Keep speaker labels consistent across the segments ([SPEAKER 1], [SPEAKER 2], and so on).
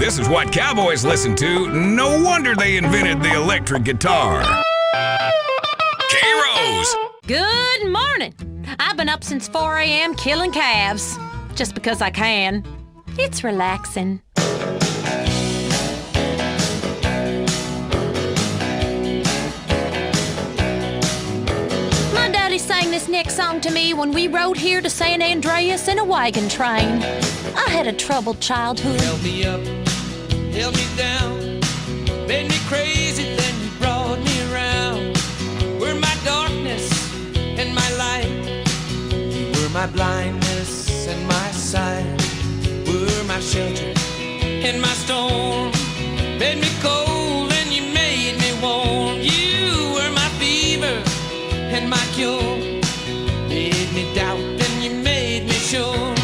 [SPEAKER 1] This is what cowboys listen to. No wonder they invented the electric guitar. K-Rose!
[SPEAKER 2] Good morning. I've been up since 4 a.m. killing calves. Just because I can. It's relaxing. My daddy sang this next song to me when we rode here to San Andreas in a wagon train. I had a troubled childhood.
[SPEAKER 3] Held me up, held me down, made me crazy, then you brought me around. Were my darkness and my light, you were my blindness and my sight, were my shelter and my storm, made me cold and you made me warm. You were my fever and my cure, made me doubt and you made me sure.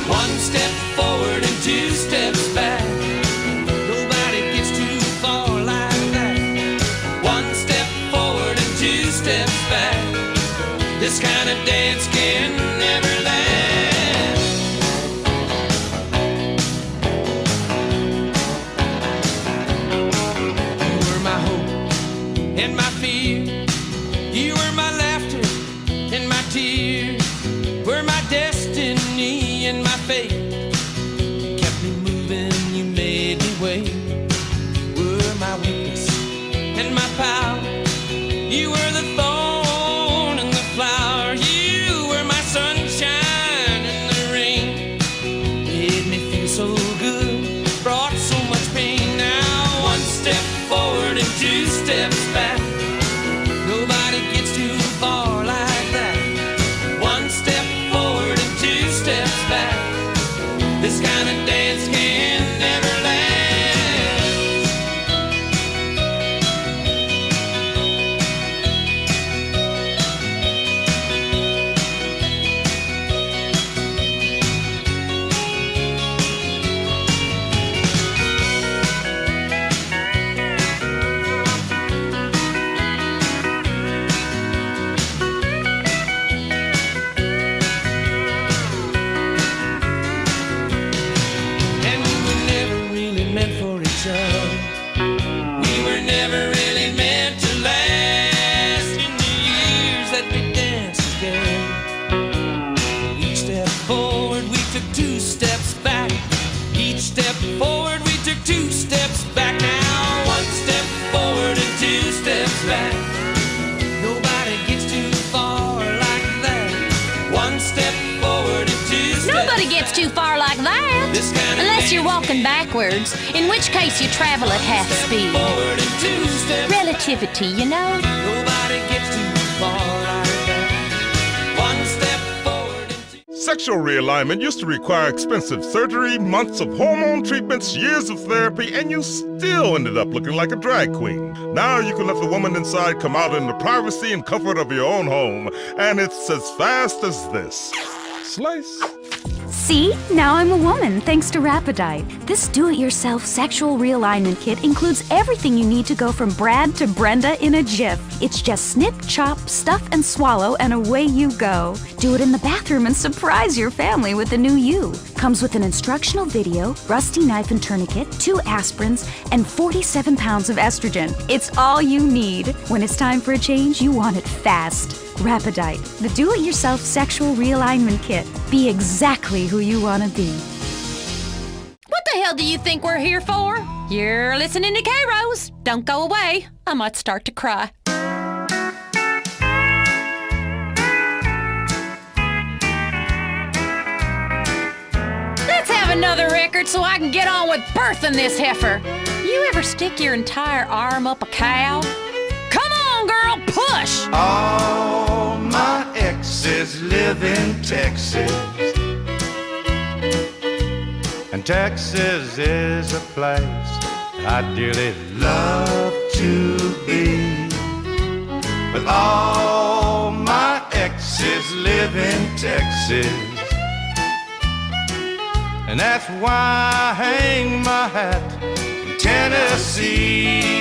[SPEAKER 3] One step forward and 2 steps back. Nobody gets too far like that. One step forward and 2 steps back. This kind of dance can never last. You were my hope and my fear. You were my laughter and my tears. Were my destiny and my fate. You kept me moving, you made me wait. Were my weakness and my power. You were the thorn and the flower. You were my sunshine and the rain. Made me feel so good, brought so much pain. Now 1 step forward and 2 steps back. Nobody gets too far like that. 1 step forward and 2 steps back. This kind of dance can never last. We were never really meant to last. In the years that we danced together, each step forward we took 2 steps back. Each step forward we took 2 steps back. Now 1 step forward and 2 steps back. Nobody gets too far like that. 1 step forward and 2 steps
[SPEAKER 2] Nobody gets too far like that. Unless you're walking backwards, in which case you travel at half speed. Relativity, you know?
[SPEAKER 3] Nobody gets too far like that. 1 step forward and 2.
[SPEAKER 4] Sexual realignment used to require expensive surgery, months of hormone treatments, years of therapy, and you still ended up looking like a drag queen. Now you can let the woman inside come out in the privacy and comfort of your own home, and it's as fast as this. Slice.
[SPEAKER 5] See? Now I'm a woman, thanks to Rapidite. This do-it-yourself sexual realignment kit includes everything you need to go from Brad to Brenda in a jiff. It's just snip, chop, stuff, and swallow, and away you go. Do it in the bathroom and surprise your family with the new you. Comes with an instructional video, rusty knife and tourniquet, 2 aspirins, and 47 pounds of estrogen. It's all you need. When it's time for a change, you want it fast. Rapidite, the do-it-yourself sexual realignment kit. Be exactly who you want to be.
[SPEAKER 2] What the hell do you think we're here for? You're listening to K-Rose. Don't go away. I might start to cry. Let's have another record so I can get on with birthing this heifer. You ever stick your entire arm up a cow? Come on, girl, push!
[SPEAKER 6] All my exes live in Texas, and Texas is a place I dearly love to be. But all my exes live in Texas, and that's why I hang my hat in Tennessee.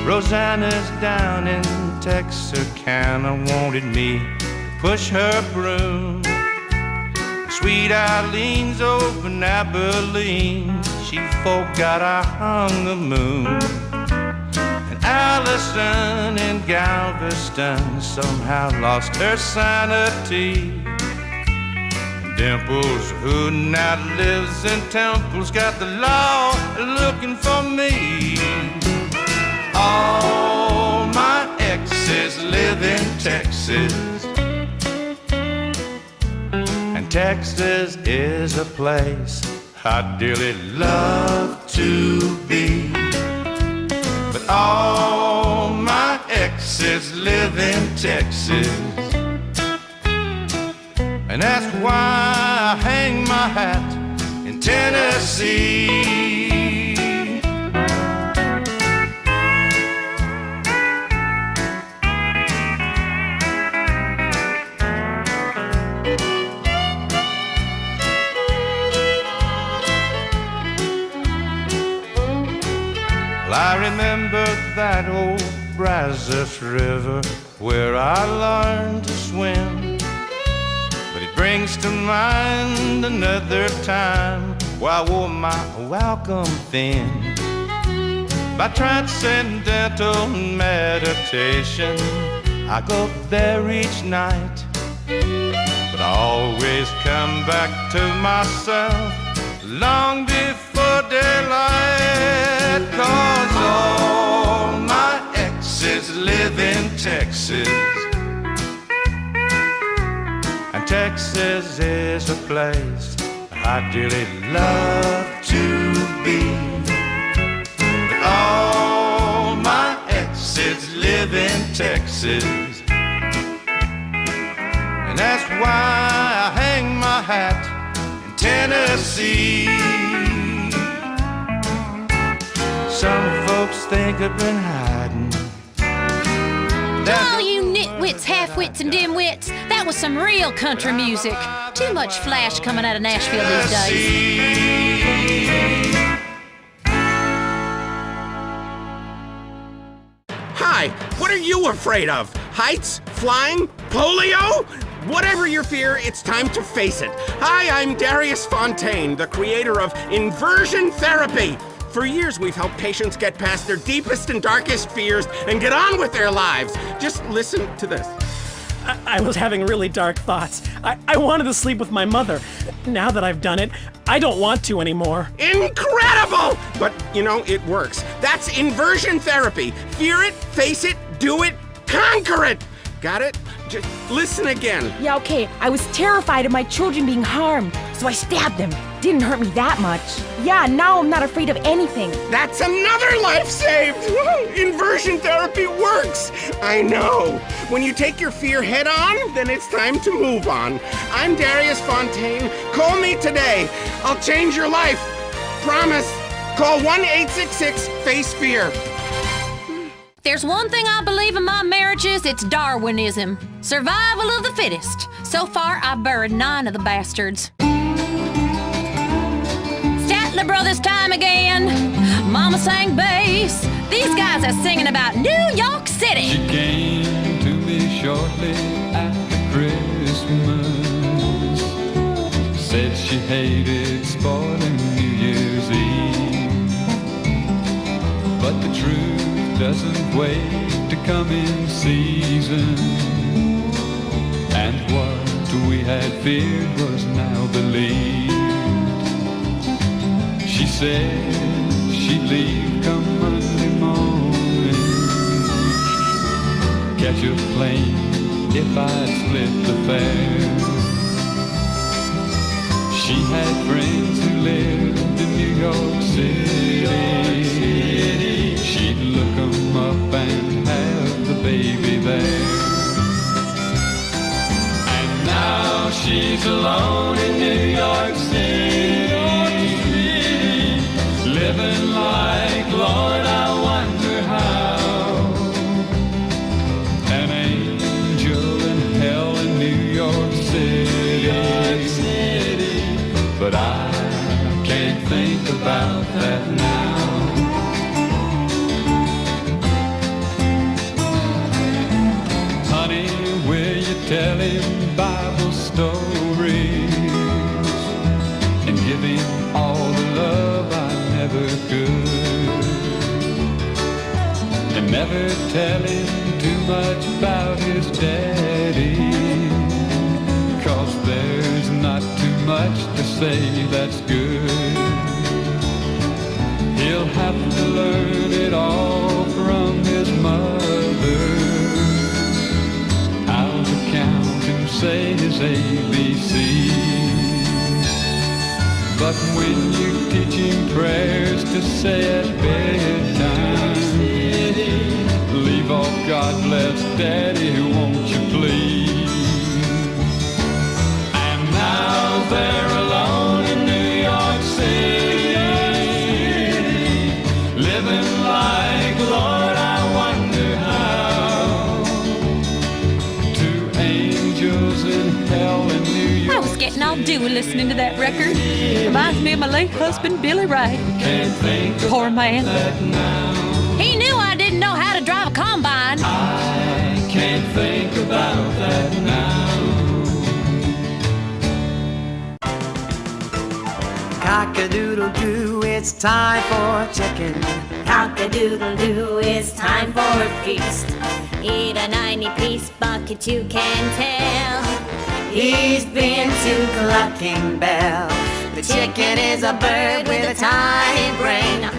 [SPEAKER 6] Rosanna's down in Texarkana wanted me to push her broom. Sweet Eileen's over in Abilene, she forgot I hung the moon. And Allison in Galveston somehow lost her sanity. And Dimples, who now lives in Temple's, got the law looking for me. All my exes live in Texas, and Texas is a place I'd dearly love to be. But all my exes live in Texas, and that's why I hang my hat in Tennessee. I remember that old Brazos River where I learned to swim, but it brings to mind another time where I wore my welcome thin. By transcendental meditation, I go there each night, but I always come back to myself long before daylight. 'Cause all my exes live in Texas, and Texas is a place I dearly love to be. But all my exes live in Texas, and that's why I hang my hat in Tennessee. Some folks think I've been hiding.
[SPEAKER 2] All you nitwits, half-wits, and dim-wits, that was some real country music. Too much flash coming out of Nashville these days.
[SPEAKER 7] Hi, what are you afraid of? Heights? Flying? Polio? Whatever your fear, it's time to face it. Hi, I'm Darius Fontaine, the creator of inversion therapy. For years, we've helped patients get past their deepest and darkest fears and get on with their lives. Just listen to this.
[SPEAKER 8] I was having really dark thoughts. I wanted to sleep with my mother. Now that I've done it, I don't want to anymore.
[SPEAKER 7] Incredible! But, you know, it works. That's inversion therapy. Fear it, face it, do it, conquer it. Got it? Just listen again.
[SPEAKER 9] Yeah, okay. I was terrified of my children being harmed, so I stabbed them. Didn't hurt me that much. Yeah, now I'm not afraid of anything.
[SPEAKER 7] That's another life saved! Woo! Inversion therapy works! I know. When you take your fear head on, then it's time to move on. I'm Darius Fontaine. Call me today. I'll change your life. Promise. Call 1-866-FACE-FEAR.
[SPEAKER 2] There's one thing I believe in my marriages, it's Darwinism. Survival of the fittest. So far, I've buried 9 of the bastards. Statler Brothers time again. Mama sang bass. These guys are singing about New York City.
[SPEAKER 10] She came to me shortly after Christmas. Said she hated spoiling New Year's Eve. But the truth doesn't wait to come in season, and what we had feared was now believed. She said she'd leave come Monday morning, catch a plane if I'd split the fare. She had friends who lived in New York City. She'd look 'em up and have the baby there. And now she's alone in New York City, living like, Lord, I wonder how. An angel in hell in New York City, but I can't think about that now. Honey, will you tell him Bible stories never telling too much about his daddy, 'cause there's not too much to say that's good. He'll have to learn it all from his mother, how to count and say his ABCs. But when you teach him prayers to say at bedtime, leave off God bless Daddy, won't you please? And now they're alone in New York City, living like, Lord, I wonder how. Two angels in hell in New York.
[SPEAKER 2] I was getting all dewy listening to that record. Reminds me of my late husband, Billy Ray.
[SPEAKER 10] Can't think
[SPEAKER 2] Poor man.
[SPEAKER 10] that now.
[SPEAKER 2] He knew I didn't know how to drive a combine.
[SPEAKER 10] I can't think about that now.
[SPEAKER 11] Cock-a-doodle-doo, it's time for chicken.
[SPEAKER 12] Cock-a-doodle-doo, it's time for a feast. Eat a 90-piece bucket, you can tell.
[SPEAKER 11] He's been to Clucking Bell. The chicken is a bird with a tiny brain.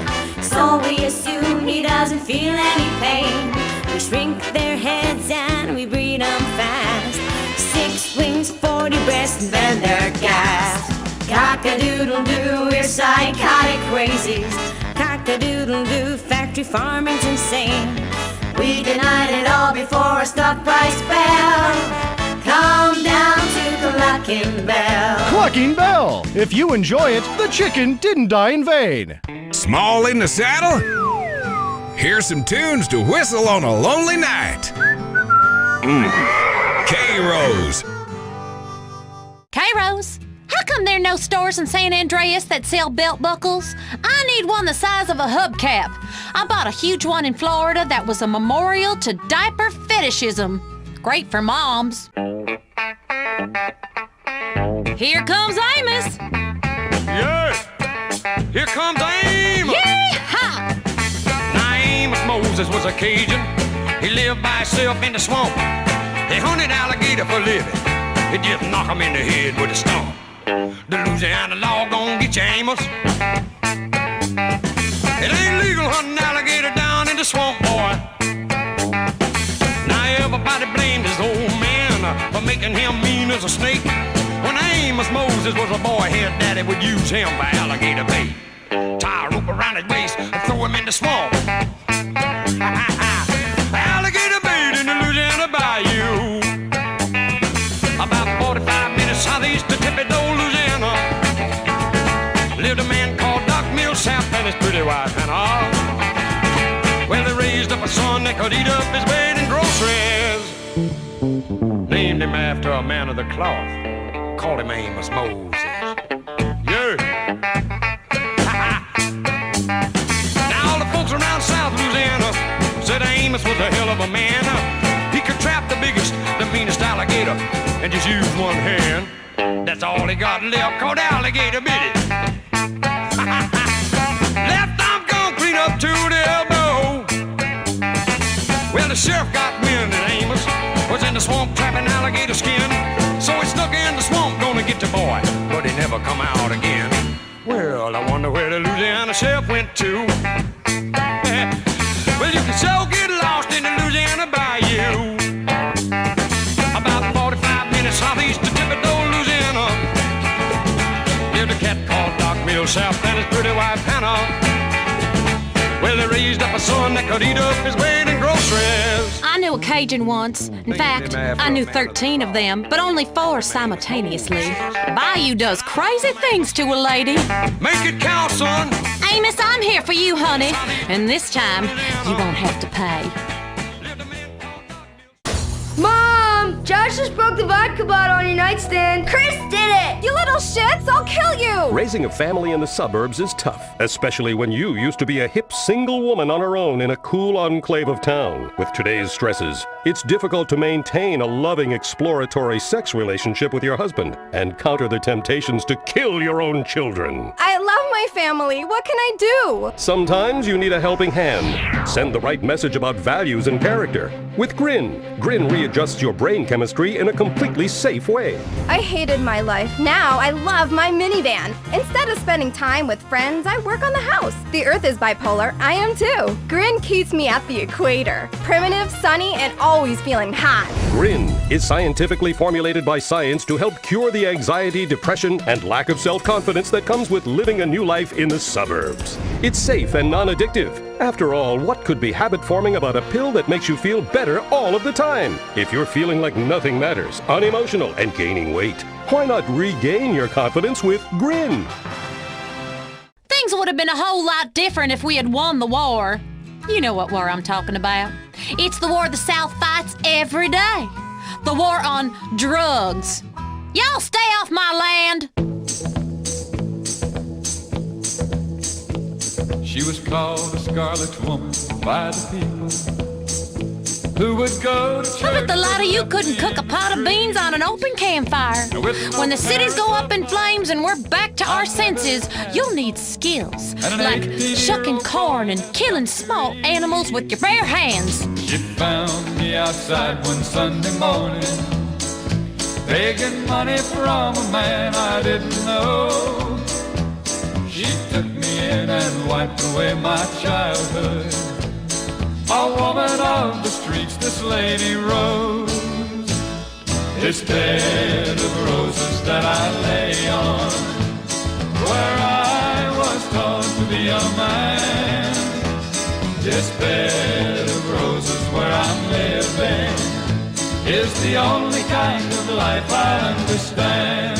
[SPEAKER 12] So we assume he doesn't feel any pain. We shrink their heads and we breed them fast. 6 wings, 40 breasts, and then they're gassed.
[SPEAKER 11] Cock-a-doodle-doo, we're psychotic crazies.
[SPEAKER 12] Cock-a-doodle-doo, factory farming's insane.
[SPEAKER 11] We denied it all before a stock price fell. Come down to Clucking Bell.
[SPEAKER 13] Clucking Bell! If you enjoy it, the chicken didn't die in vain.
[SPEAKER 1] Small in the saddle? Here's some tunes to whistle on a lonely night. K-Rose.
[SPEAKER 2] K-Rose, how come there are no stores in San Andreas that sell belt buckles? I need one the size of a hubcap. I bought a huge one in Florida that was a memorial to diaper fetishism. Great for moms. Here comes Amos.
[SPEAKER 3] Yeah! Here comes Amos!
[SPEAKER 2] Yee-haw!
[SPEAKER 3] Now Amos Moses was a Cajun. He lived by himself in the swamp. He hunted alligator for a living. He just knock him in the head with a stump. The Louisiana law gon' get you, Amos. It ain't legal hunting alligator down in the swamp, boy. Now everybody blamed his old man for making him mean as a snake. When Amos Moses was a boy, his daddy would use him for alligator bait. Tie a rope around his waist and throw him in the swamp. Alligator bait in the Louisiana bayou. About 45 minutes southeast of Thibodaux, Louisiana, lived a man called Doc Millsap and his pretty wife Hannah. Well, they raised up a son that could eat up his bait and groceries. Named him after a man of the cloth. Called him Amos Moses. Yeah. Now all the folks around South Louisiana said Amos was a hell of a man. He could trap the biggest, the meanest alligator and just use one hand. That's all he got left, called alligator bit it. Left arm gone clean up to the elbow. Well, the sheriff got wind that Amos was in the swamp trapping alligator skin. So he snuck in the swamp, gonna get the boy, but he never come out again. Well, I wonder where the Louisiana sheriff went to. Well, you can so get lost in the Louisiana bayou. About 45 minutes southeast of Thibodaux, Louisiana, lived a cat called Doc Millsap and his pretty wife Hannah. Well, they raised up a son that could eat up his weight in groceries.
[SPEAKER 2] I knew a Cajun once. In fact, I knew 13 of them, but only 4 simultaneously. Bayou does crazy things to a lady.
[SPEAKER 3] Make it count, son.
[SPEAKER 2] Amos, I'm here for you, honey. And this time, you won't have to pay.
[SPEAKER 14] Mom! Josh just broke the vodka bottle on your nightstand.
[SPEAKER 9] Chris did it! You little shits, I'll kill you!
[SPEAKER 14] Raising a family in the suburbs is tough, especially when you used to be a hip single woman on her own in a cool enclave of town. With today's stresses, it's difficult to maintain a loving, exploratory sex relationship with your husband and counter the temptations to kill your own children.
[SPEAKER 15] I love my family. What can I do?
[SPEAKER 14] Sometimes you need a helping hand. Send the right message about values and character. With Grin, Grin readjusts your brain chemistry in a completely safe way.
[SPEAKER 15] I hated my life. Now I love my minivan. Instead of spending time with friends, I work on the house. The Earth is bipolar. I am too. Grin keeps me at the equator. Primitive, sunny, and always feeling hot.
[SPEAKER 14] Grin is scientifically formulated by science to help cure the anxiety, depression, and lack of self-confidence that comes with living a new life in the suburbs. It's safe and non-addictive. After all, what could be habit-forming about a pill that makes you feel better all of the time? If you're feeling like nothing matters, unemotional, and gaining weight, why not regain your confidence with Grin?
[SPEAKER 2] Things would have been a whole lot different if we had won the war. You know what war I'm talking about. It's the war the South fights every day. The war on drugs. Y'all stay off my land.
[SPEAKER 10] She was called a scarlet woman by the people who would go to church.
[SPEAKER 2] I bet the lot of you couldn't cook a pot of beans on an open campfire. When the cities go up in flames and we're back to our senses, you'll need skills like shucking corn and killing small animals with your bare hands.
[SPEAKER 10] She found me outside one Sunday morning, begging money from a man I didn't know. She took me in and wiped away my childhood. A woman of the streets, this lady Rose. This bed of roses that I lay on, where I was taught to be a man. This bed of roses where I'm living is the only kind of life I understand.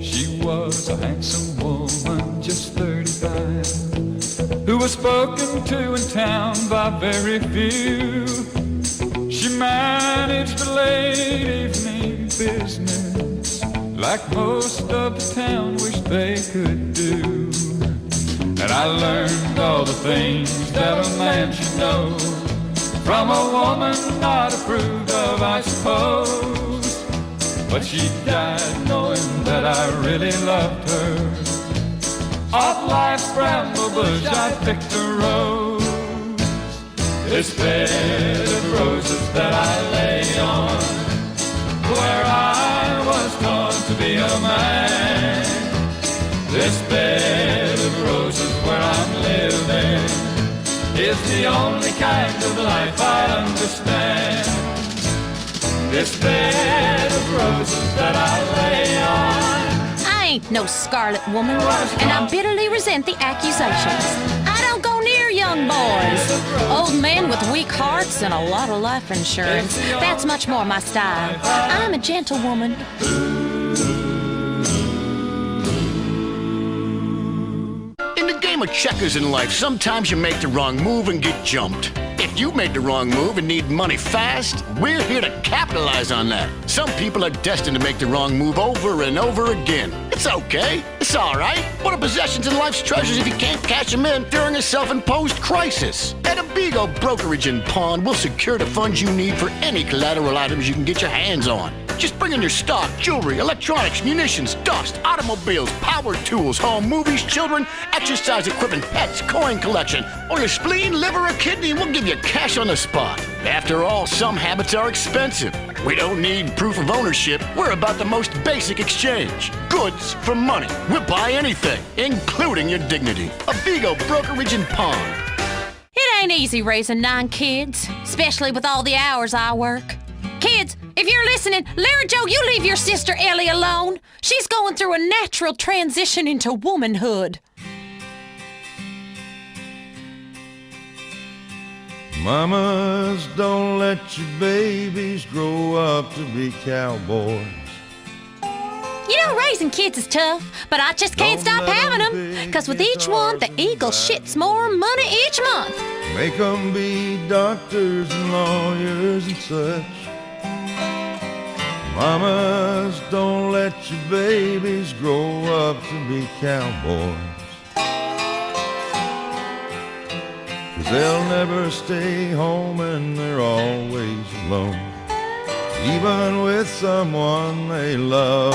[SPEAKER 10] She was a handsome woman, just 35, who was spoken to in town by very few. She managed the late evening business like most of the town wished they could do. And I learned all the things that a man should know from a woman not approved of, I suppose. But she died knowing that I really loved her. Off life's bramble bush I picked a rose. This bed of roses that I lay on, where I was taught to be a man. This bed of roses where I'm living is the only kind of life I understand. This bed of roses that I lay on.
[SPEAKER 2] I ain't no scarlet woman, and I bitterly resent the accusations. I don't go near young boys. Old men with weak hearts and a lot of life insurance. That's much more my style. I'm a gentlewoman.
[SPEAKER 16] In the game of checkers in life, sometimes you make the wrong move and get jumped. If you made the wrong move and need money fast, we're here to capitalize on that. Some people are destined to make the wrong move over and over again. It's okay. It's all right. What are possessions and life's treasures if you can't cash them in during a self-imposed crisis? At Abigo Brokerage and Pawn, we'll secure the funds you need for any collateral items you can get your hands on. Just bring in your stock, jewelry, electronics, munitions, dust, automobiles, power tools, home, movies, children, exercise equipment, pets, coin collection, or your spleen, liver, or kidney, and we'll give you cash on the spot. After all, some habits are expensive. We don't need proof of ownership. We're about the most basic exchange. Goods for money. We'll buy anything, including your dignity. Abigo Brokerage and Pawn.
[SPEAKER 2] It ain't easy raising 9 kids, especially with all the hours I work. Kids, if you're listening, Larry Joe, you leave your sister Ellie alone. She's going through a natural transition into womanhood.
[SPEAKER 17] Mamas, don't let your babies grow up to be cowboys.
[SPEAKER 2] You know, raising kids is tough, but I just can't stop having them. Because with each one, the eagle shits more money each month.
[SPEAKER 17] Make them be doctors and lawyers and such. Mamas, don't let your babies grow up to be cowboys, 'cause they'll never stay home and they're always alone, even with someone they love.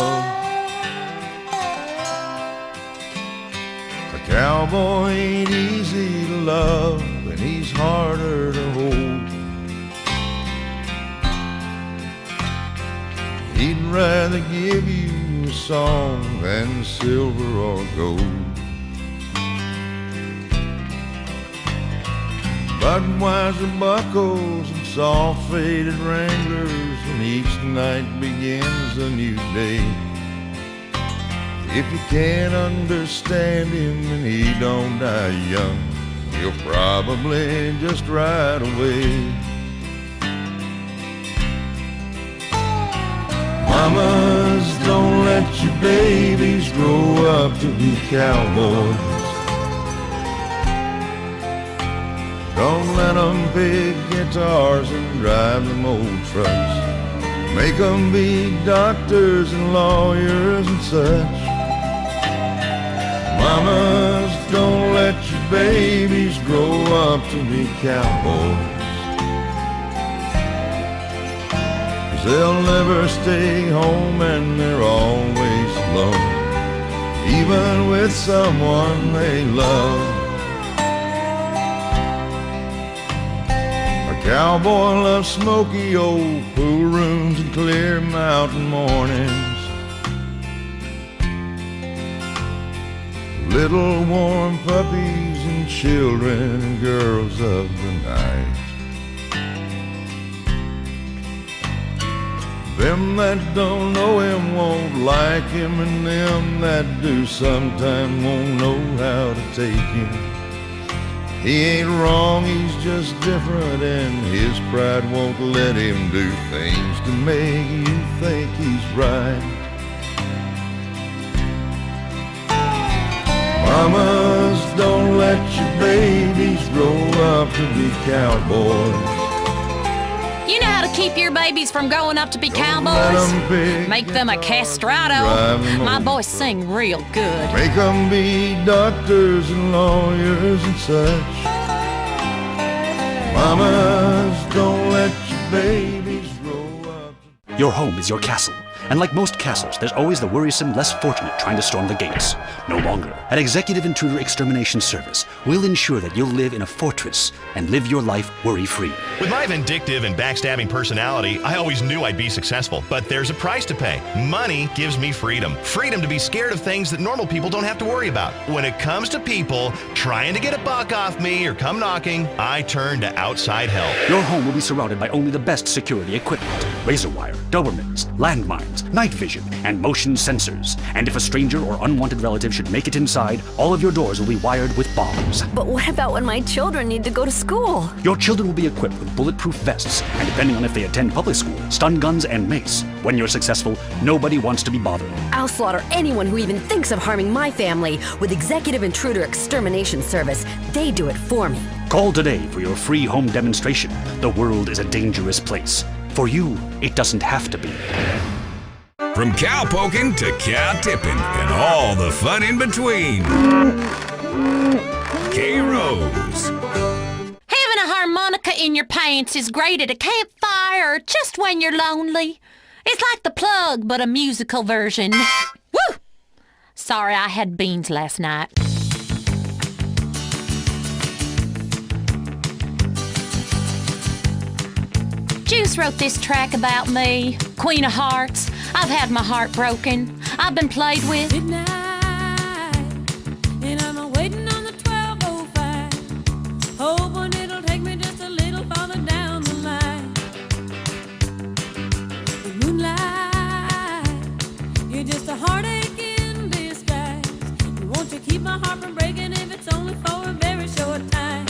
[SPEAKER 17] A cowboy ain't easy to love, and he's harder to hold. He'd rather give you a song than silver or gold. Budweiser buckles and soft faded Wranglers, and each night begins a new day. If you can't understand him and he don't die young, he'll probably just ride away. Mamas, don't let your babies grow up to be cowboys. Don't let them pick guitars and drive them old trucks. Make them be doctors and lawyers and such. Mamas, don't let your babies grow up to be cowboys, 'cause they'll never stay home and they're always alone, even with someone they love. A cowboy loves smoky old pool rooms and clear mountain mornings, little warm puppies and children and girls of the night. Them that don't know him won't like him, and them that do sometime won't know how to take him. He ain't wrong, he's just different, and his pride won't let him do things to make you think he's right. Mamas, don't let your babies grow up to be cowboys.
[SPEAKER 2] You know how to keep your babies from growing up to be cowboys? Make them a castrato. My boys sing real good.
[SPEAKER 17] Make them be doctors and lawyers and such. Mamas, don't let your babies grow up.
[SPEAKER 18] Your home is your castle. And like most castles, there's always the worrisome, less fortunate trying to storm the gates. No longer. At Executive Intruder Extermination Service, we'll ensure that you'll live in a fortress and live your life worry-free.
[SPEAKER 19] With my vindictive and backstabbing personality, I always knew I'd be successful. But there's a price to pay. Money gives me freedom. Freedom to be scared of things that normal people don't have to worry about. When it comes to people trying to get a buck off me or come knocking, I turn to outside help.
[SPEAKER 18] Your home will be surrounded by only the best security equipment. Razor wire, Dobermans, landmines, night vision, and motion sensors. And if a stranger or unwanted relative should make it inside, all of your doors will be wired with bombs.
[SPEAKER 20] But what about when my children need to go to school?
[SPEAKER 18] Your children will be equipped with bulletproof vests, and depending on if they attend public school, stun guns and mace. When you're successful, nobody wants to be bothered.
[SPEAKER 20] I'll slaughter anyone who even thinks of harming my family with Executive Intruder Extermination Service. They do it for me.
[SPEAKER 18] Call today for your free home demonstration. The world is a dangerous place. For you, it doesn't have to be.
[SPEAKER 1] From cow poking to cow tipping and all the fun in between. K-Rose.
[SPEAKER 2] Having a harmonica in your pants is great at a campfire or just when you're lonely. It's like The Plug, but a musical version. Woo! Sorry, I had beans last night. Juice wrote this track about me, Queen of Hearts. I've had my heart broken. I've been played with.
[SPEAKER 21] Midnight, and I'm waiting on the 12:05, hoping it'll take me just a little farther down the line. The moonlight, you're just a heartache in disguise. You want to keep my heart from breaking if it's only for a very short time.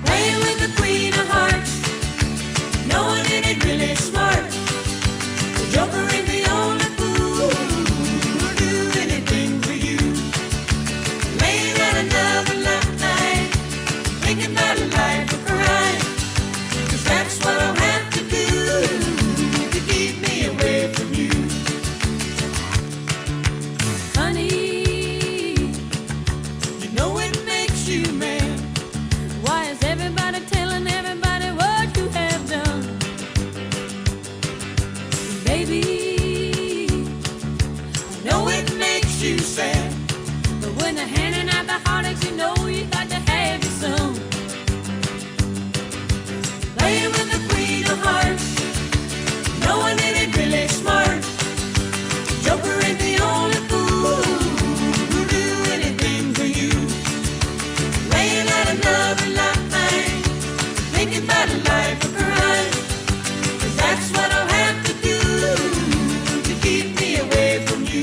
[SPEAKER 21] Playing with the Queen of Hearts, no one in it really smart. The Joker ain't the only fool. baby. I know it makes you sad, but when they're handing out the heartaches, you know you got to have your some. Playing with the queen of hearts, knowing it ain't really smart. Joker ain't the only fool who'll do anything for you. Laying out another lifeline, thinking about a life of crime. 'Cause that's what I'll have to do to keep me away from you.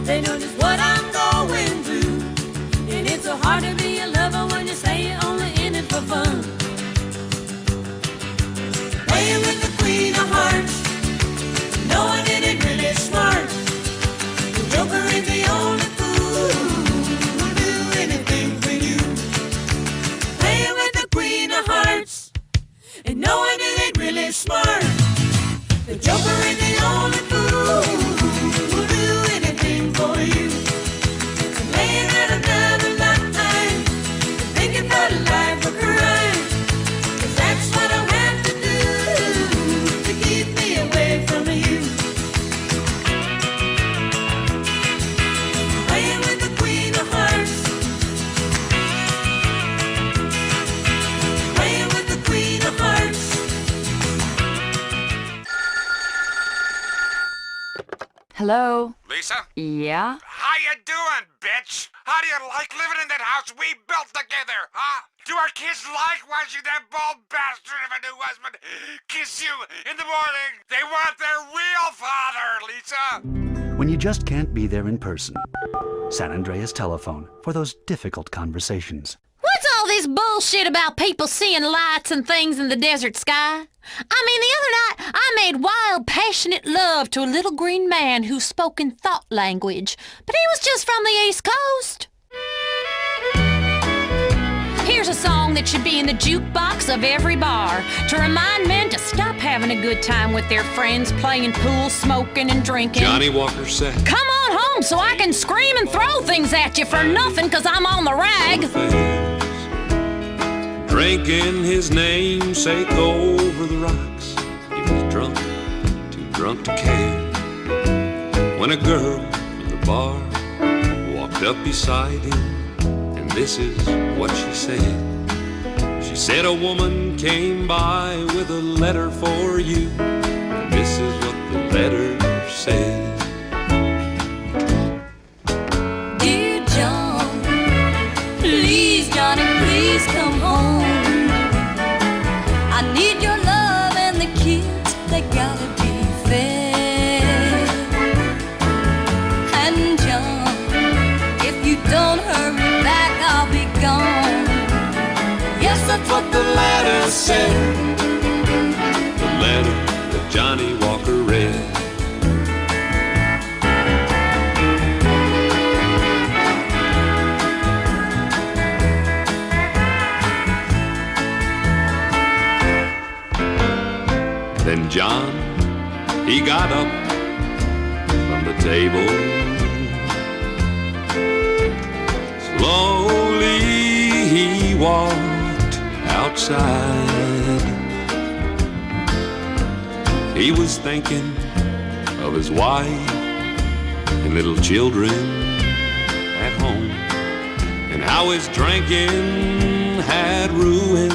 [SPEAKER 21] They know just what I'm going through, and it's so hard to be a lover when you say you're only in it for fun. Playing with the queen of hearts, knowing it ain't really smart. The Joker ain't the only fool who'll do anything for you. Playing with the queen of hearts, and knowing it ain't really smart. The Joker ain't the only fool who'll do anything for you. I'm laying out another lifetime, thinking about a life of crime. 'Cause that's what I'll have to do to keep me away from you. Playing with the queen of hearts, playing with the queen of hearts.
[SPEAKER 4] Hello?
[SPEAKER 7] Lisa?
[SPEAKER 4] Yeah?
[SPEAKER 7] How you doing, bitch? How do you like living in that house we built together, huh? Do our kids like watching that bald bastard of a new husband kiss you in the morning? They want their real father, Lisa!
[SPEAKER 18] When you just can't be there in person. San Andreas telephone for those difficult conversations.
[SPEAKER 2] What's all this bullshit about people seeing lights and things in the desert sky? I mean, the other night, I made wild, passionate love to a little green man who spoke in thought language, but he was just from the East Coast. Here's a song that should be in the jukebox of every bar to remind men to stop having a good time with their friends, playing pool, smoking, and drinking.
[SPEAKER 22] Johnny Walker said,
[SPEAKER 2] Come on home so I can scream and throw things at you for nothing 'cause I'm on the rag.
[SPEAKER 22] drinking his namesake over the rocks. He was drunk, too drunk to care, when a girl from the bar walked up beside him, and this is what she said. She said, a woman came by with a letter for you, and this is what the letter said.
[SPEAKER 21] Dear John, please, Johnny, please come home. I need your love and the kids, they gotta be fed. And John, if you don't hurry back, I'll be gone. Yes, that's what the letter said.
[SPEAKER 22] The letter that Johnny Walker read. Then John, he got up from the table. Slowly he walked outside. He was thinking of his wife and little children at home, and how his drinking had ruined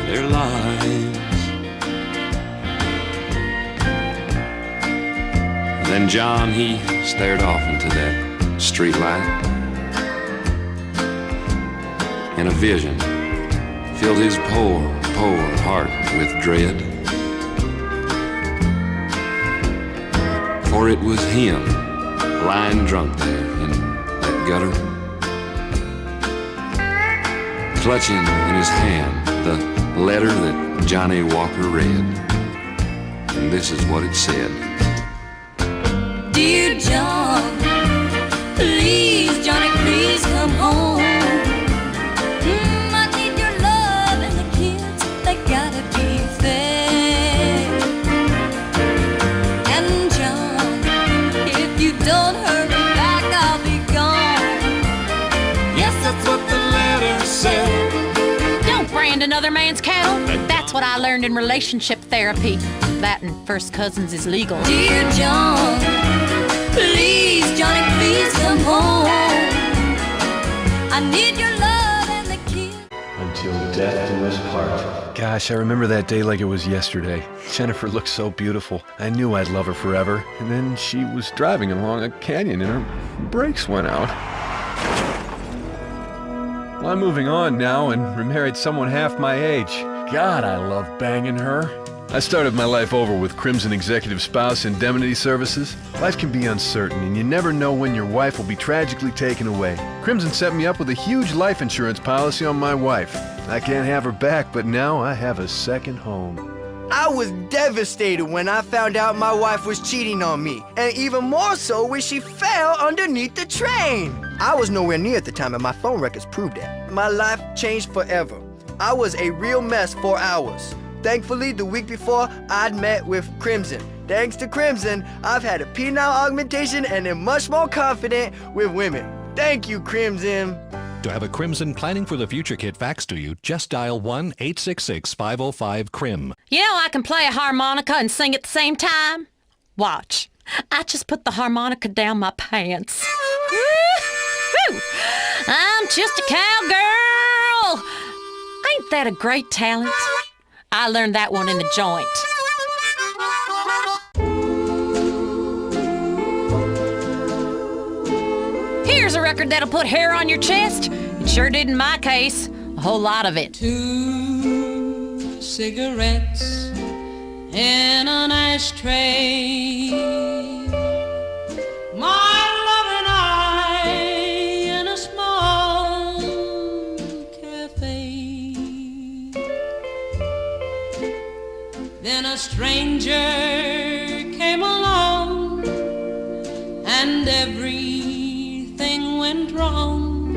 [SPEAKER 22] their lives. Then John, he stared off into that street light, and a vision filled his poor, poor heart with dread. For it was him, lying drunk there in that gutter, clutching in his hand the letter that Johnny Walker read. And this is what it said.
[SPEAKER 12] Dear John, please, Johnny, please come home. I need your love and the kids, they gotta be fed. And John, if you don't hurry back, I'll be gone.
[SPEAKER 21] Yes, that's what the letter said.
[SPEAKER 2] Don't brand another man's cattle. That's what I learned in relationship therapy. That and first cousins is legal.
[SPEAKER 12] Dear John, please, Johnny, please come home. I need your love and the kids.
[SPEAKER 5] Until death do us part. Gosh, I remember that day like it was yesterday. Jennifer looked so beautiful. I knew I'd love her forever. And then she was driving along a canyon and her brakes went out. Well, I'm moving on now and remarried someone half my age. God, I love banging her. I started my life over with Crimson Executive Spouse Indemnity Services. Life can be uncertain, and you never know when your wife will be tragically taken away. Crimson set me up with a huge life insurance policy on my wife. I can't have her back, but now I have a second home.
[SPEAKER 6] I was devastated when I found out my wife was cheating on me, and even more so when she fell underneath the train. I was nowhere near at the time, and my phone records proved it. My life changed forever. I was a real mess for hours. Thankfully, the week before, I'd met with Crimson. Thanks to Crimson, I've had a penile augmentation and am much more confident with women. Thank you, Crimson.
[SPEAKER 23] To have a Crimson Planning for the Future kit faxed to you, just dial 1-866-505-CRIM.
[SPEAKER 2] You know I can play a harmonica and sing at the same time? Watch. I just put the harmonica down my pants. Woo-hoo! I'm just a cowgirl. Ain't that a great talent? I learned that one in the joint. Here's a record that'll put hair on your chest. It sure did in my case. A whole lot of it.
[SPEAKER 21] 2 cigarettes in an ashtray. My love and I in a small cafe. Then a stranger came along and everything went wrong.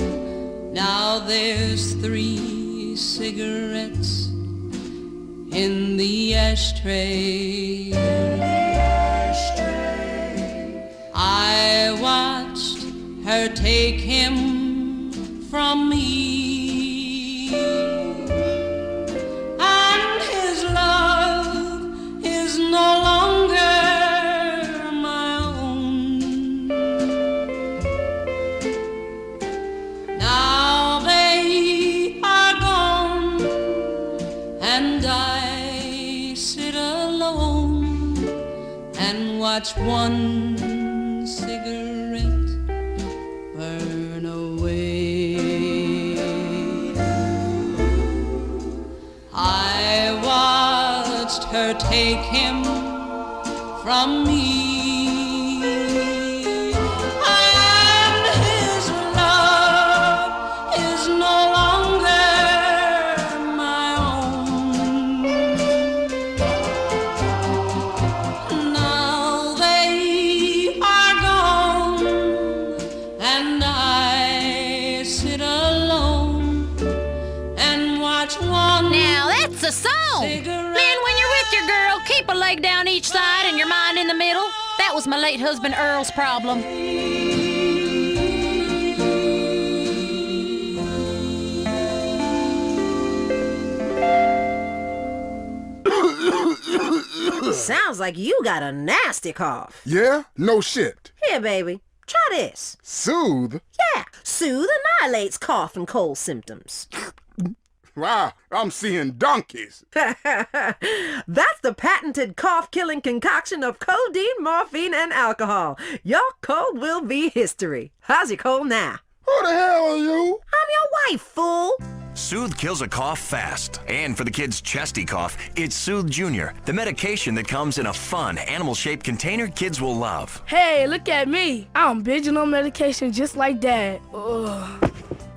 [SPEAKER 21] Now there's 3 cigarettes in the ashtray. I watched her take him from me, and his love is no longer my own. Now they are gone, and I sit alone and watch one cigarette burn away. I watched her take him from me, and his love is no longer my own. Now they are gone, and I sit alone and watch one.
[SPEAKER 2] Now that's a song. Man, when you're with your girl, keep a leg down each side and your mind in the middle. That was my late husband Earl's problem.
[SPEAKER 24] Sounds like you got a nasty cough.
[SPEAKER 25] Yeah? No shit.
[SPEAKER 24] Here, baby. Try this.
[SPEAKER 25] Soothe?
[SPEAKER 24] Yeah. Soothe annihilates cough and cold symptoms.
[SPEAKER 25] Wow, I'm seeing donkeys.
[SPEAKER 24] That's the patented cough-killing concoction of codeine, morphine, and alcohol. Your cold will be history. How's your cold now?
[SPEAKER 25] Who the hell are you?
[SPEAKER 24] I'm your wife, fool.
[SPEAKER 26] Soothe kills a cough fast. And for the kids' chesty cough, it's Soothe Junior, the medication that comes in a fun, animal-shaped container kids will love.
[SPEAKER 27] Hey, look at me. I'm binging on medication just like Dad. Ugh.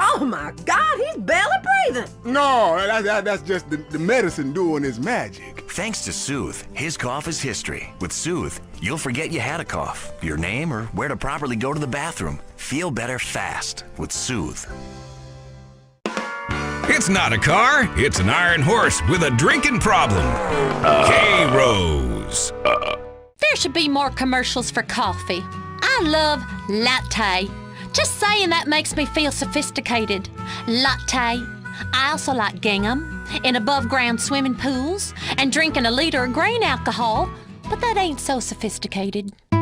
[SPEAKER 24] Oh my God, he's barely breathing.
[SPEAKER 25] No, that's just the medicine doing its magic.
[SPEAKER 26] Thanks to Soothe, his cough is history. With Soothe, you'll forget you had a cough, your name, or where to properly go to the bathroom. Feel better fast with Soothe.
[SPEAKER 1] It's not a car, it's an iron horse with a drinking problem. K-Rose.
[SPEAKER 2] There should be more commercials for coffee. I love latte. Just saying that makes me feel sophisticated. Latte. I also like gingham in above-ground swimming pools and drinking a liter of grain alcohol, but that ain't so sophisticated. I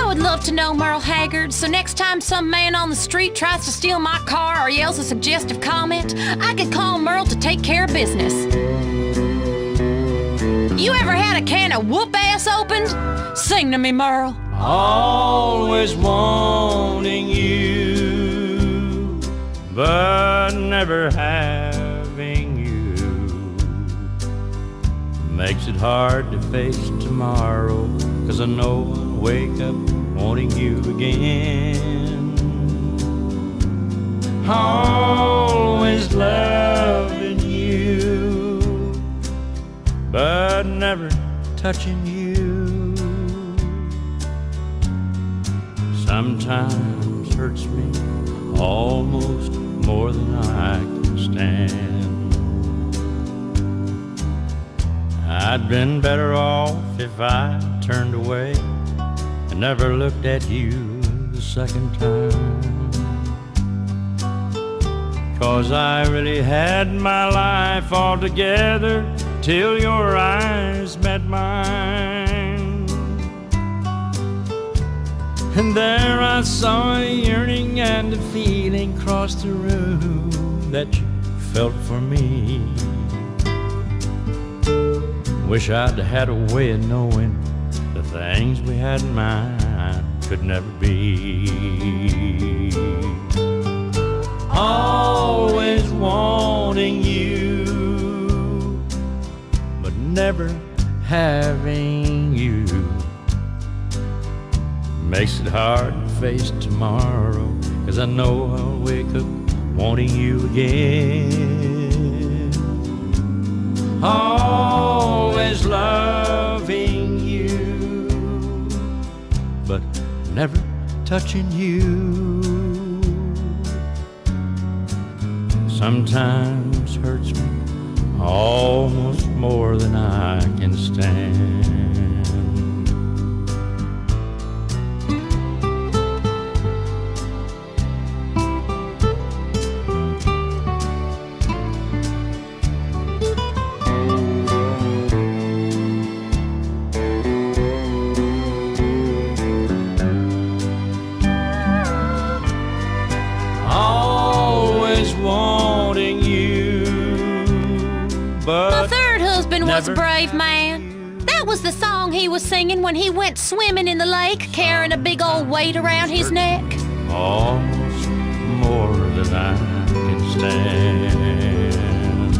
[SPEAKER 2] would love to know Merle Haggard, so next time some man on the street tries to steal my car or yells a suggestive comment, I could call Merle to take care of business. You ever had a can of whoop-ass opened? Sing to me, Merle.
[SPEAKER 10] Always wanting you, but never having you makes it hard to face tomorrow, 'cause I know I'll wake up wanting you again. Always loving you, but never touching you. Sometimes hurts me almost more than I can stand. I'd been better off if I turned away and never looked at you the second time. 'Cause I really had my life all together till your eyes met mine. And there I saw a yearning and a feeling cross the room that you felt for me. Wish I'd had a way of knowing the things we had in mind could never be. Always wanting you, but never having you makes it hard to face tomorrow, 'cause I know I'll wake up wanting you again. Always loving you, but never touching you. Sometimes hurts me almost more than I can stand.
[SPEAKER 2] My third husband was a brave man. That was the song he was singing when he went swimming in the lake, carrying a big old weight around his neck.
[SPEAKER 10] Almost more than I can stand.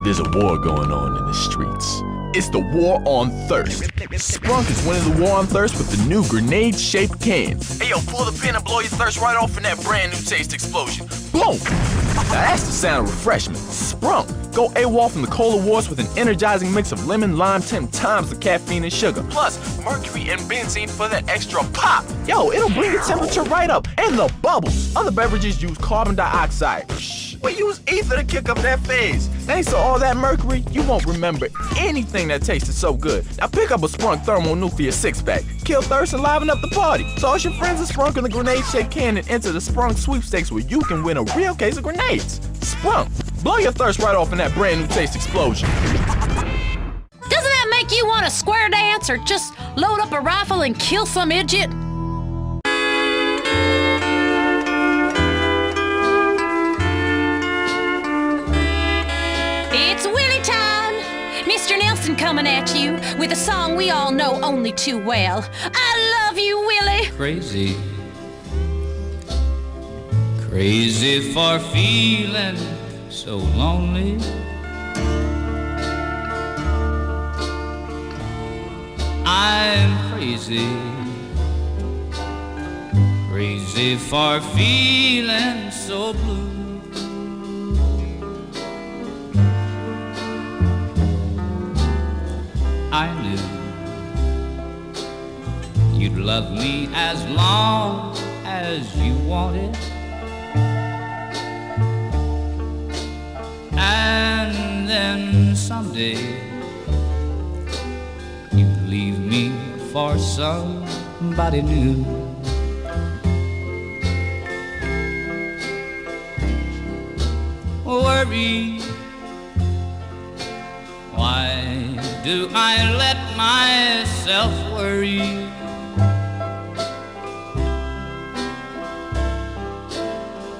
[SPEAKER 3] There's a war going on in the streets. It's the war on thirst. Sprunk is winning the war on thirst with the new grenade-shaped can. Hey yo, pull the pin and blow your thirst right off in that brand new taste explosion. Boom! Now that's the sound of refreshment. Sprunk. Go AWOL from the cola wars with an energizing mix of lemon, lime, 10 times the caffeine and sugar. Plus, mercury and benzene for that extra pop. Yo, it'll bring the temperature right up. And the bubbles. Other beverages use carbon dioxide. We use ether to kick up that phase. Thanks to all that mercury, you won't remember anything that tasted so good. Now pick up a Sprunk Thermonuclear 6-pack. Kill thirst and liven up the party. Toss your friends a Sprunk in the grenade-shaped can and enter the Sprunk sweepstakes where you can win a real case of grenades. Sprunk. Blow your thirst right off in that brand new taste explosion.
[SPEAKER 2] Doesn't that make you want to square dance or just load up a rifle and kill some idiot? It's Willie time! Mr. Nelson coming at you with a song we all know only too well. I love you, Willie!
[SPEAKER 10] Crazy, crazy for feeling so lonely. I'm crazy,
[SPEAKER 8] crazy for feeling so blue. I knew you'd love me as long as you wanted, and then someday you'd leave me for somebody new. Worry, why do I let myself worry?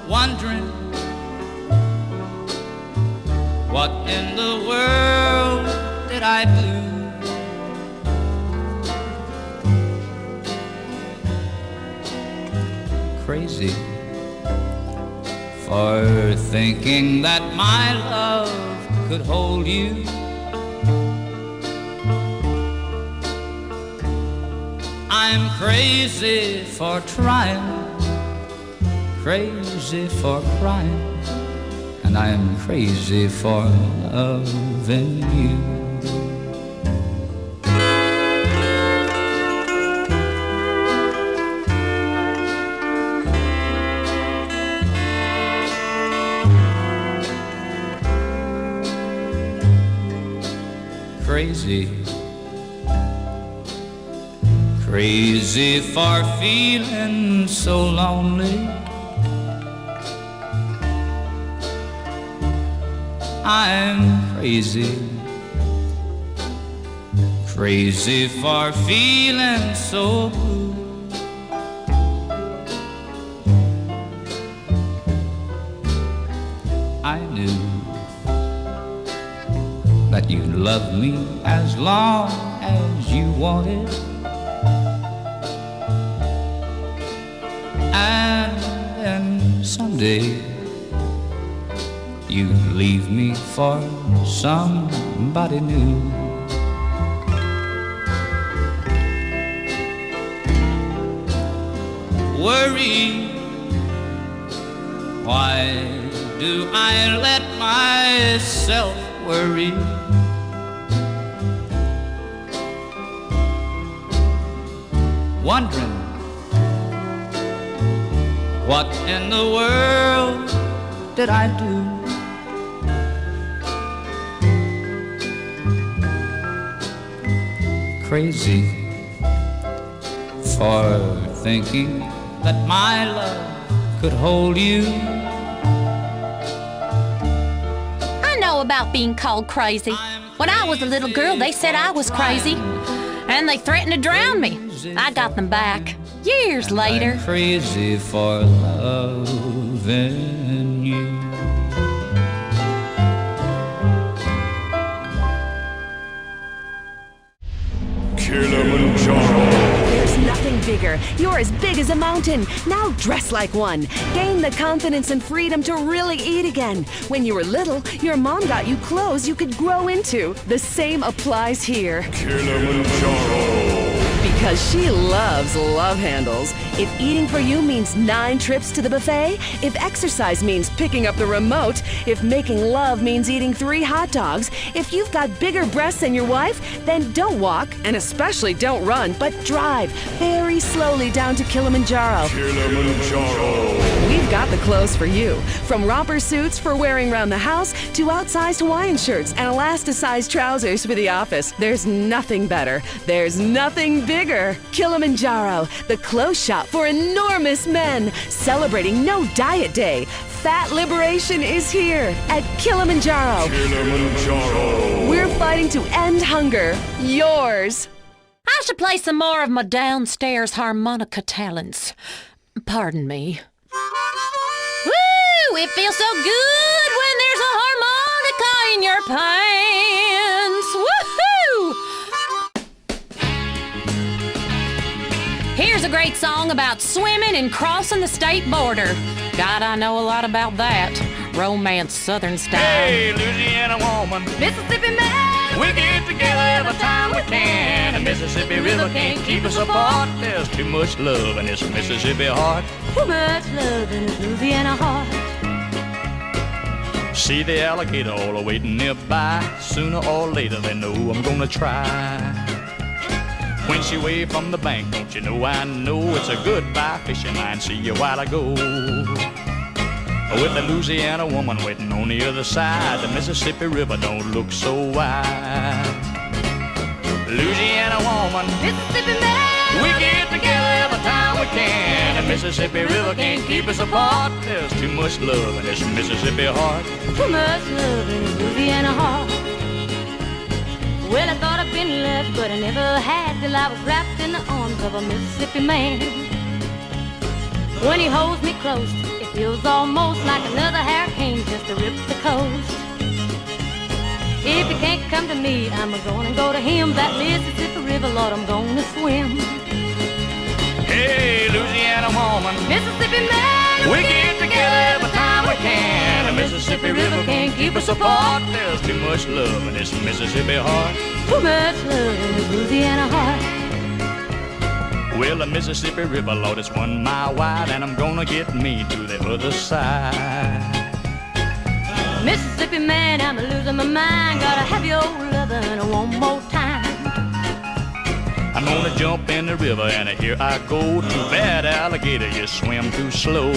[SPEAKER 8] Wondering what in the world did I do? Crazy for thinking that my love could hold you. I'm crazy for trying, crazy for crying, and I'm crazy for loving you. Crazy, crazy for feeling so lonely. I'm crazy, crazy for feeling so blue. I knew that you'd love me as long as you wanted, and then someday you'd leave me for somebody new. Worry, why do I let myself worry? Wondering what in the world did I do? Crazy for thinking that my love could hold you.
[SPEAKER 2] I know about being called crazy. When I was a little girl, they said I was crazy, and they threatened to drown me. I got them back years later.
[SPEAKER 8] I'm crazy for loving you.
[SPEAKER 20] There's nothing bigger. You're as big as a mountain. Now dress like one. Gain the confidence and freedom to really eat again. When you were little, your mom got you clothes you could grow into. The same applies here. Because she loves love handles. If eating for you means 9 trips to the buffet, if exercise means picking up the remote, if making love means eating 3 hot dogs, if you've got bigger breasts than your wife, then don't walk, and especially don't run, but drive very slowly down to Kilimanjaro. We've got the clothes for you. From romper suits for wearing around the house to outsized Hawaiian shirts and elasticized trousers for the office. There's nothing better. There's nothing bigger. Kilimanjaro, the clothes shop for enormous men, celebrating No Diet Day. Fat liberation is here at Kilimanjaro. We're fighting to end hunger. Yours.
[SPEAKER 2] I should play some more of my downstairs harmonica talents. Pardon me. Woo! It feels so good when there's a harmonica in your pants. Woohoo! Here's a great song about swimming and crossing the state border. God, I know a lot about that. Romance, Southern style.
[SPEAKER 21] Hey, Louisiana woman.
[SPEAKER 2] Mississippi man.
[SPEAKER 8] We get together every time we can. The Mississippi River can't keep us apart. There's too much love in this Mississippi heart.
[SPEAKER 12] Too much love in this Louisiana heart.
[SPEAKER 8] See the alligator all waiting nearby. Sooner or later they know I'm gonna try. When she waved from the bank, don't you know I know it's a goodbye fishing line. See you while I go. With the Louisiana woman waiting on the other side, the Mississippi River don't look so wide. Louisiana woman,
[SPEAKER 12] Mississippi man,
[SPEAKER 8] we get together every time we can. The Mississippi River can't keep us apart. There's too much love in this Mississippi heart.
[SPEAKER 12] too much love in this Louisiana heart. Well, I thought I'd been left, but I never had till I was wrapped in the arms of a Mississippi man. When he holds me close, it feels almost like another hurricane just to rip the coast. If he can't come to me, I'm gonna go to him. That Mississippi River, Lord, I'm gonna swim.
[SPEAKER 8] Hey, Louisiana woman,
[SPEAKER 12] Mississippi man,
[SPEAKER 8] we get together every time we can. The Mississippi River can't keep us apart. There's too much love in this Mississippi heart.
[SPEAKER 12] too much love in this Louisiana heart.
[SPEAKER 8] Well, the Mississippi River, Lord, it's 1 mile wide, and I'm gonna get me to the other side.
[SPEAKER 12] Mississippi man, I'm losing my mind. Gotta have your lovin' one more time.
[SPEAKER 8] I'm gonna jump in the river, and here I go. Too bad, alligator, you swim too slow.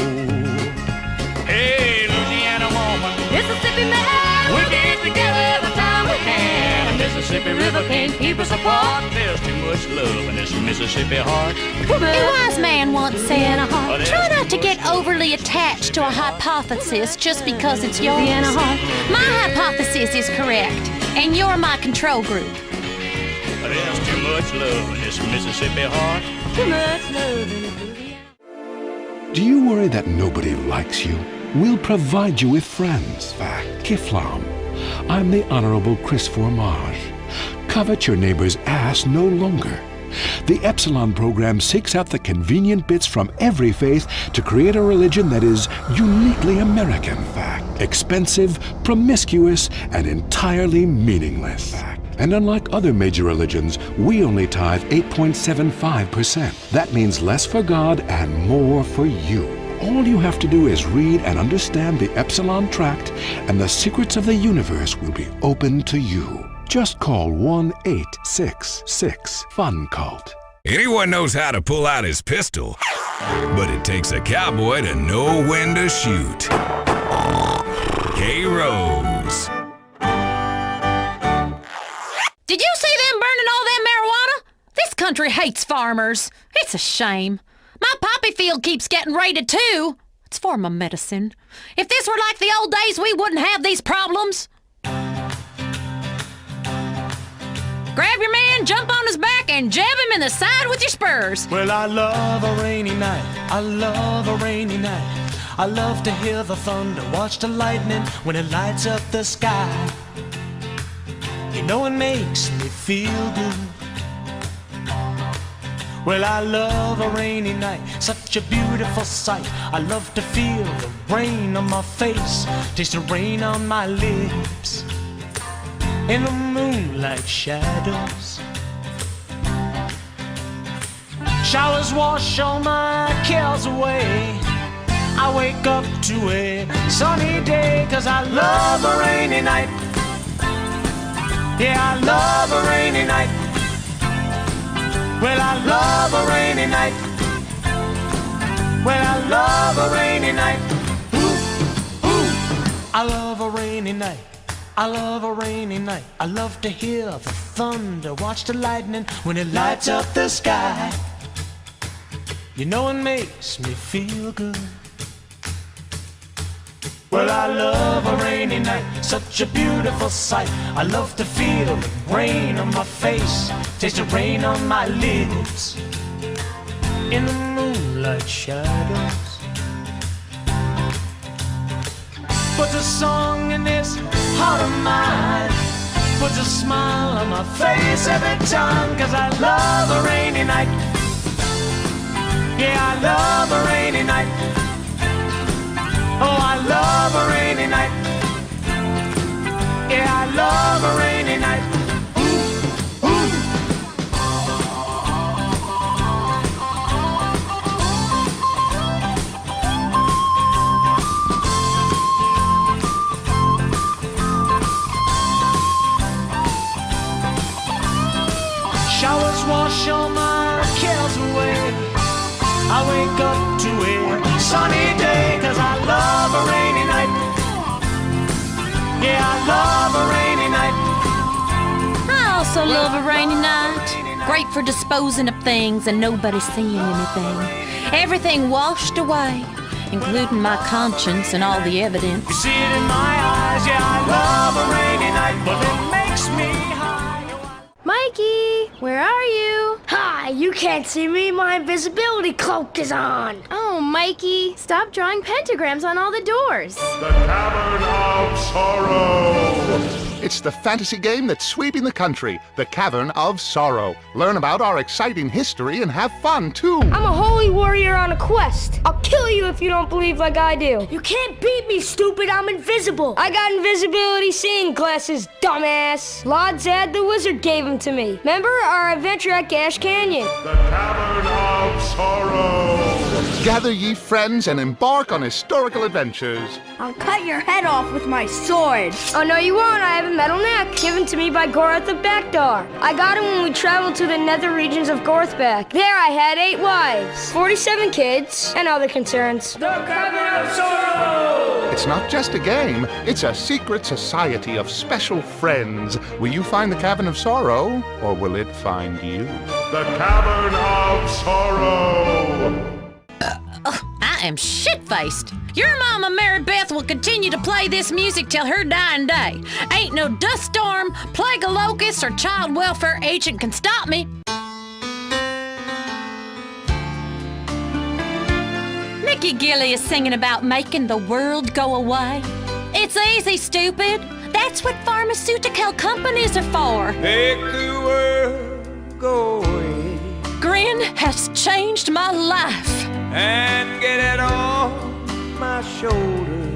[SPEAKER 8] Hey, Louisiana woman,
[SPEAKER 12] Mississippi man,
[SPEAKER 8] we get together every time we can. The Mississippi River can't keep us apart. There's too much love in this Mississippi heart.
[SPEAKER 2] A wise man once said,
[SPEAKER 8] Oh, there's
[SPEAKER 2] try not
[SPEAKER 8] too
[SPEAKER 2] to get overly attached to a hypothesis just because it's yours. My hypothesis is correct, and you're my control group.
[SPEAKER 8] There's too much love in this Mississippi heart.
[SPEAKER 12] too much love in this Louisiana.
[SPEAKER 9] Do you worry that nobody likes you? We'll provide you with friends. Fact, Kiflam. I'm the Honorable Chris Formage. Covet your neighbor's ass no longer. The Epsilon program seeks out the convenient bits from every faith to create a religion that is uniquely American. Fact, expensive, promiscuous, and entirely meaningless. Fact. And unlike other major religions, we only tithe 8.75%. That means less for God and more for you. All you have to do is read and understand the Epsilon Tract, and the secrets of the universe will be open to you. Just call 1-866-FUN-CULT.
[SPEAKER 1] Anyone knows how to pull out his pistol, but it takes a cowboy to know when to shoot. K-Rose.
[SPEAKER 2] Did you see them burning all that marijuana? This country hates farmers. It's a shame. My poppy field keeps getting raided too. It's for my medicine. If this were like the old days, we wouldn't have these problems. Grab your man, jump on his back, and jab him in the side with your spurs.
[SPEAKER 11] Well, I love a rainy night. I love a rainy night. I love to hear the thunder, watch the lightning when it lights up the sky. You know it makes me feel good. Well, I love a rainy night, such a beautiful sight. I love to feel the rain on my face, taste the rain on my lips, in the moonlight shadows. Showers wash all my cares away. I wake up to a sunny day, 'cause I love a rainy night. Yeah, I love a rainy night. Well, I love a rainy night. Well, I love a rainy night. Ooh, ooh. I love a rainy night. I love a rainy night. I love to hear the thunder, watch the lightning when it lights up the sky. You know it makes me feel good. Well, I love a rainy night, such a beautiful sight. I love to feel the rain on my face, taste the rain on my lips, in the moonlight shadows. Puts a song in this heart of mine, puts a smile on my face every time, 'cause I love a rainy night. Yeah, I love a rainy night. Oh, I love a rainy night. Yeah, I love a rainy night. cut to a sunny day, 'cause I love a rainy night. Yeah, I love a rainy night.
[SPEAKER 2] I also love a rainy night. Great for disposing of things and nobody seeing anything. Everything washed away, including my conscience and all the evidence.
[SPEAKER 11] You see it in my eyes, yeah, I love a rainy night, but it makes me high.
[SPEAKER 4] Mikey, where are you? Hi, you can't see me. My invisibility cloak is on. Oh, Mikey, stop drawing pentagrams on all the doors.
[SPEAKER 13] The Cavern of Sorrow. It's the fantasy game that's sweeping the country, The Cavern of Sorrow. Learn about our exciting history and have fun, too.
[SPEAKER 4] I'm a holy warrior on a quest. I'll kill you if you don't believe like I do. You can't beat me, stupid. I'm invisible. I got invisibility seeing glasses, dumbass. Lord Zad the wizard gave them to me. Remember our adventure at Gash Canyon?
[SPEAKER 13] The Cavern of Sorrow. Gather ye friends and embark on historical adventures.
[SPEAKER 4] I'll cut your head off with my sword. Oh, no, you won't. I have a metal neck given to me by Gorath of Backdar. I got it when we traveled to the nether regions of Gorthbeck. There I had 8 wives, 47 kids, and other concerns.
[SPEAKER 11] The Cavern of Sorrow!
[SPEAKER 13] It's not just a game, it's a secret society of special friends. Will you find the Cavern of Sorrow, or will it find you? The Cavern of Sorrow!
[SPEAKER 2] I am shit-faced. Your mama, Mary Beth, will continue to play this music till her dying day. Ain't no dust storm, plague of locusts, or child welfare agent can stop me. Mickey Gilly is singing about making the world go away. It's easy, stupid. That's what pharmaceutical companies are for.
[SPEAKER 14] Make the world go away.
[SPEAKER 2] Grin has changed my life.
[SPEAKER 14] And get it on my shoulder.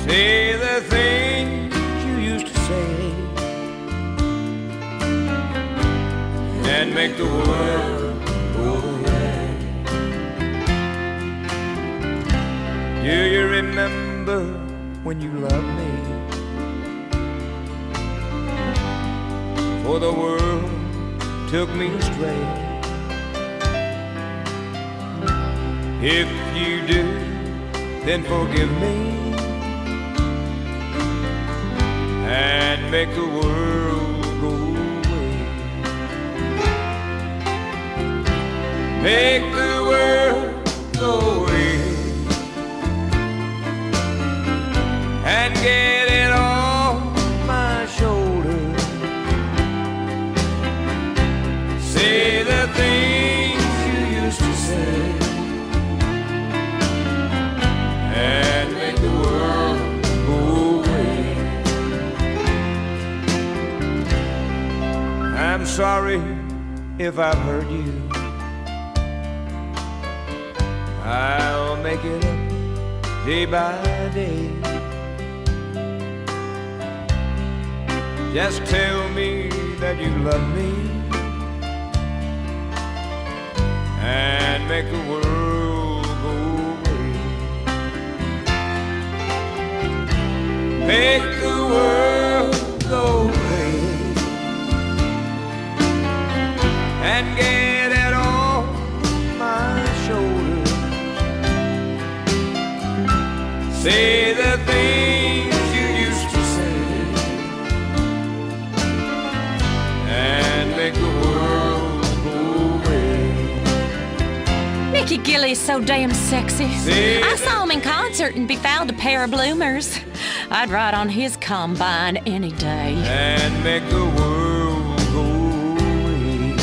[SPEAKER 14] Say the things you used to say, and make the world go away. Do you remember when you loved me? For the world took me astray. If you do, then forgive me and make the world go away. Make the world go away and get it off my shoulder. Say the things you used to say. And make the world go away. I'm sorry if I've hurt you. I'll make it up day by day. Just tell me that you love me and make the world go away. Make the world go away and get it off my shoulders. Say the things you used to say and make the world go away.
[SPEAKER 2] Mickey Gilly's so damn sexy. I saw him in concert and befouled a pair of bloomers. I'd ride on his combine any day.
[SPEAKER 14] And make the world go away.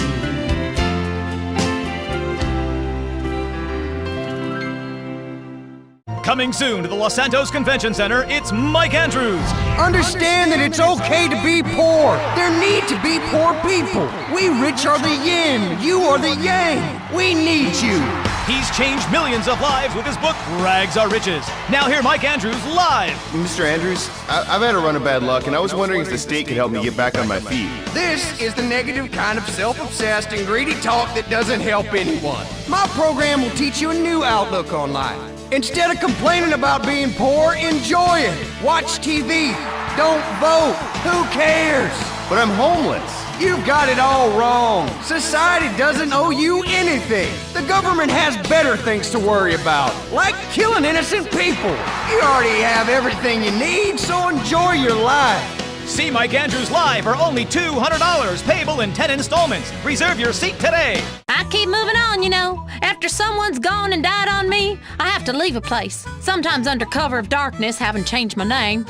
[SPEAKER 15] Coming soon to the Los Santos Convention Center, it's Mike Andrews.
[SPEAKER 6] Understand that it's okay to be poor. There need to be poor people. We rich are the yin, you are the yang. We need you.
[SPEAKER 15] He's changed millions of lives with his book, Rags Are Riches. Now hear Mike Andrews live.
[SPEAKER 16] Mr. Andrews, I've had a run of bad luck, and I was wondering if the state could help me get back on my feet.
[SPEAKER 6] This is the negative kind of self-obsessed and greedy talk that doesn't help anyone. My program will teach you a new outlook on life. Instead of complaining about being poor, enjoy it. Watch TV. Don't vote. Who cares?
[SPEAKER 16] But I'm homeless.
[SPEAKER 6] You've got it all wrong. Society doesn't owe you anything. The government has better things to worry about, like killing innocent people. You already have everything you need, so enjoy your life.
[SPEAKER 15] See Mike Andrews live for only $200, payable in 10 installments. Reserve your seat today.
[SPEAKER 2] I keep moving on, you know. After someone's gone and died on me, I have to leave a place. Sometimes under cover of darkness, having changed my name.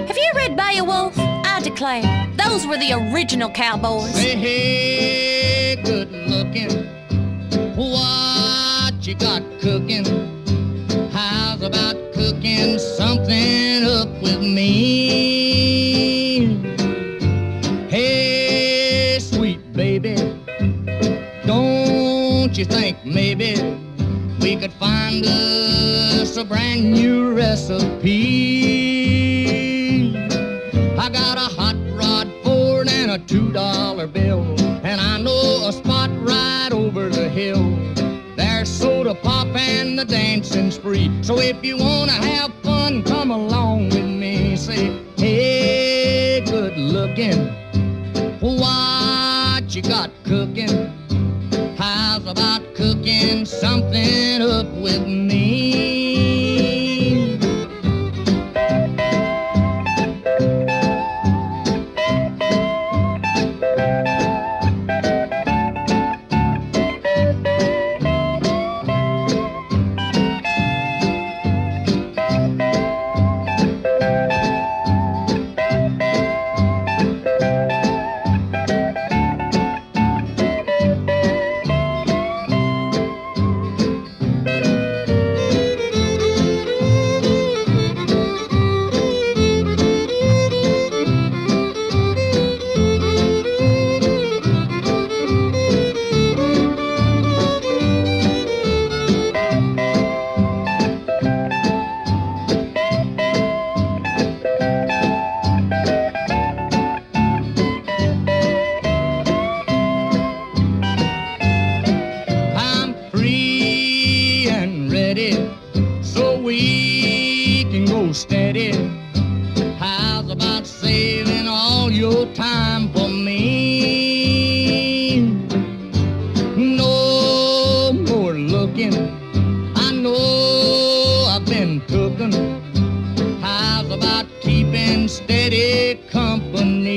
[SPEAKER 2] Have you read Beowulf? I declare, those were the original cowboys.
[SPEAKER 5] Hey, hey, good looking. What you got cooking? How's about cooking something up with me? Hey, sweet baby, don't you think maybe we could find us a brand new recipe? I got a hot rod Ford and a $2 bill, and I know a spot right over the hill. There's soda pop and the dancing spree. So if you wanna have fun, come along with me. Say, hey, good looking, what you got cooking? How's about cooking something up with me? Steady. How's about saving all your time for me? No more looking. I know I've been cooking. How's about keeping steady company?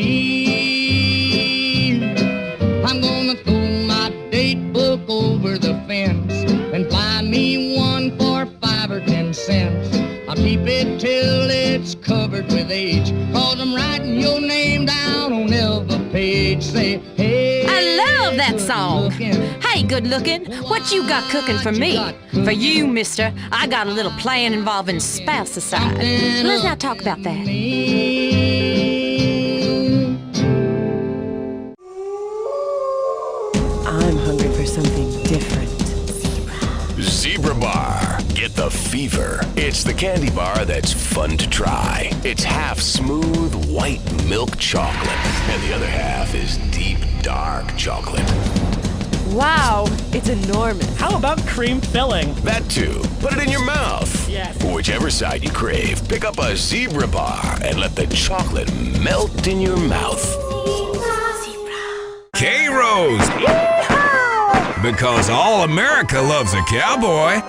[SPEAKER 5] I'm gonna throw my date book over the fence and buy me one for 5 or 10 cents. I'll keep it till it's covered with age, 'cause I'm writing your name down on every page. Say, hey,
[SPEAKER 2] I love that song. Hey, good looking, what you got cooking for me? For you, mister, I got a little plan involving spousicide. Let's not talk about that.
[SPEAKER 20] I'm hungry for something different.
[SPEAKER 26] Zebra Bar. Get the fever. It's the candy bar that's fun to try. It's half smooth white milk chocolate, and the other half is deep dark chocolate.
[SPEAKER 20] Wow, it's enormous.
[SPEAKER 7] How about cream filling?
[SPEAKER 26] That too. Put it in your mouth.
[SPEAKER 7] Yes.
[SPEAKER 26] Whichever side you crave, pick up a Zebra Bar and let the chocolate melt in your mouth.
[SPEAKER 1] K-Rose. Because all America loves a cowboy.